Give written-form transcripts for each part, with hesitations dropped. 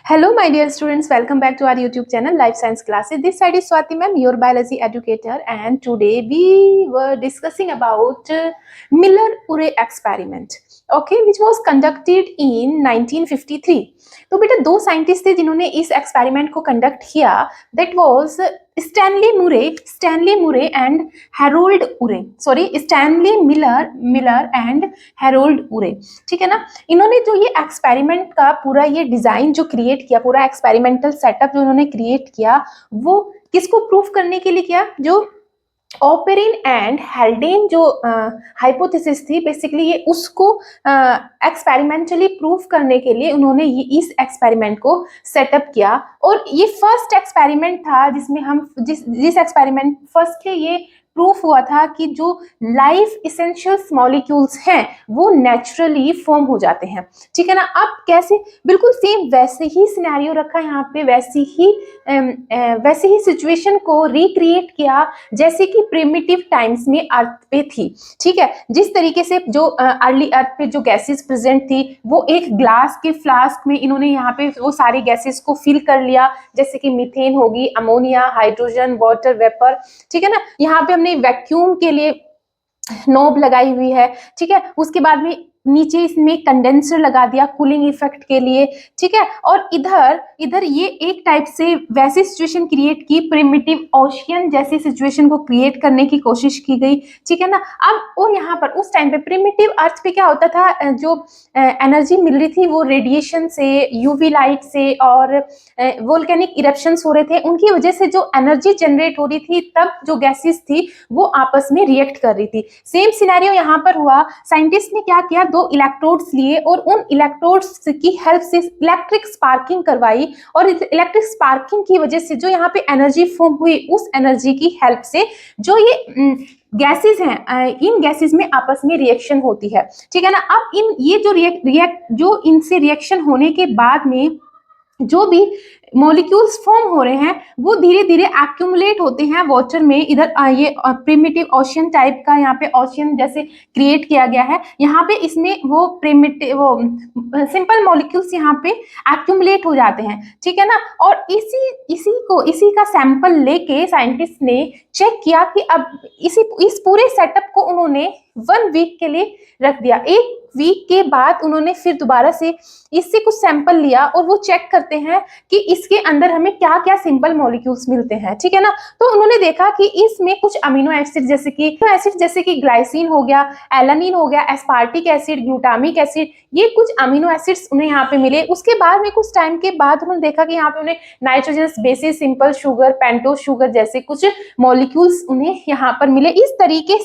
Hello, my dear students. Welcome back to our YouTube channel, Life Science Classes. This side is Swati ma'am, your biology educator, and today we were discussing about Miller-Urey experiment, okay, which was conducted in 1953. तो बेटा दो scientist थे जिन्होंने इस experiment को conduct किया. That was Stanley मुरे and Harold उरे. Sorry, Stanley Miller and Harold उरे. ठीक है ना. इन्होंने जो ये एक्सपेरिमेंट का पूरा ये डिजाइन जो क्रिएट किया, पूरा एक्सपेरिमेंटल सेटअप जो इन्होंने क्रिएट किया, वो किसको प्रूफ करने के लिए किया? जो ऑपेरिन एंड हेल्डेन जो हाइपोथेसिस थी, बेसिकली ये उसको एक्सपेरिमेंटली प्रूफ करने के लिए उन्होंने ये इस एक्सपेरिमेंट को सेटअप किया. और ये फर्स्ट एक्सपेरिमेंट था जिसमें हम जिस एक्सपेरिमेंट फर्स्ट ये प्रूफ हुआ था कि जो लाइफ इसेंशियल्स मॉलिक्यूल्स हैं वो नेचुरली फॉर्म हो जाते हैं. ठीक है ना. अब कैसे? बिल्कुल सेम वैसे ही सिनेरियो रखा यहाँ पे, वैसे ही सिचुएशन को रिक्रिएट किया जैसे कि प्रिमिटिव टाइम्स में अर्थ पे थी. ठीक है. जिस तरीके से जो अर्ली अर्थ पे जो गैसेस प्रेजेंट थी वो एक ग्लास के फ्लास्क में इन्होंने यहाँ पे वो सारी गैसेस को फिल कर लिया, जैसे कि मीथेन होगी, अमोनिया, हाइड्रोजन, वाटर वेपर. ठीक है ना. यहाँ पे हमने वैक्यूम के लिए नोब लगाई हुई है. ठीक है. उसके बाद में नीचे इसमें कंडेंसर लगा दिया कूलिंग इफेक्ट के लिए. ठीक है. और इधर ये एक टाइप से वैसी सिचुएशन क्रिएट की, प्रिमिटिव ओशियन जैसी सिचुएशन को क्रिएट करने की कोशिश की गई. ठीक है ना. अब और यहाँ पर उस टाइम पे प्रिमिटिव अर्थ पे क्या होता था, जो एनर्जी मिल रही थी वो रेडिएशन से, यूवी लाइट से और वोल्केनिक इरप्शंस हो रहे थे, उनकी वजह से जो एनर्जी जनरेट हो रही थी, तब जो गैसेस थी वो आपस में रिएक्ट कर रही थी. सेम सिनेरियो यहाँ पर हुआ. साइंटिस्ट ने क्या किया, दो इलेक्ट्रोड्स लिए और उन इलेक्ट्रोड्स की हेल्प से इलेक्ट्रिक स्पार्किंग करवाई, और इलेक्ट्रिक स्पार्किंग की वजह से जो यहाँ पे एनर्जी फॉर्म हुई, उस एनर्जी की हेल्प से जो ये गैसेस हैं, इन गैसेस में आपस में रिएक्शन होती है. ठीक है ना. अब ये जो इनसे रिएक्शन होने के बाद में जो भी मॉलिक्यूल्स फॉर्म हो रहे हैं वो धीरे धीरे एक्यूमुलेट होते हैं वाटर में. इधर ये प्रिमिटिव ओशियन टाइप का यहाँ पे ओशियन जैसे क्रिएट किया गया है. यहाँ पे इसमें वो सिंपल मॉलिक्यूल्स यहाँ पे एक्यूमुलेट हो जाते हैं. ठीक है ना. और इसी का सैंपल लेके साइंटिस्ट ने चेक किया कि अब इस पूरे सेटअप को उन्होंने 1 वीक के लिए रख दिया. 1 वीक के बाद उन्होंने फिर दोबारा से इससे कुछ सैंपल लिया और वो चेक करते हैं कि इसके अंदर हमें क्या क्या सिंपल मॉलिक्यूल्स मिलते हैं. ठीक है ना. तो उन्होंने देखा कि इसमें कुछ अमीनो एसिड जैसे कि ग्लाइसिन हो गया, एलानिन हो गया, एस्पार्टिक एसिड, ग्लूटामिक एसिड, ये कुछ अमीनो एसिड्स उन्हें यहाँ पे मिले. उसके बाद में कुछ टाइम के बाद उन्होंने देखा कि यहाँ पे उन्हें nitrogenous bases, simple sugar, pentose sugar जैसे कुछ मॉलिक्यूल्स उन्हें यहाँ पर मिले. इस तरीके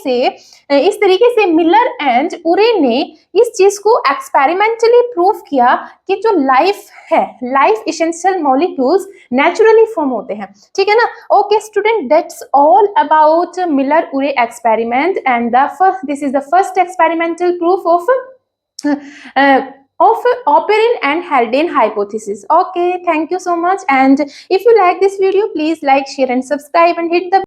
से मिलर एंड उरे ने इस चीज को एक्सपेरिमेंटली प्रूव किया कि जो life essential molecules naturally form होते हैं. ठीक है ना. Okay student, that's all about Miller Urey experiment and this is the first experimental proof of Operin and Haldane hypothesis. Okay, thank you so much, and if you like this video, please like, share and subscribe and hit the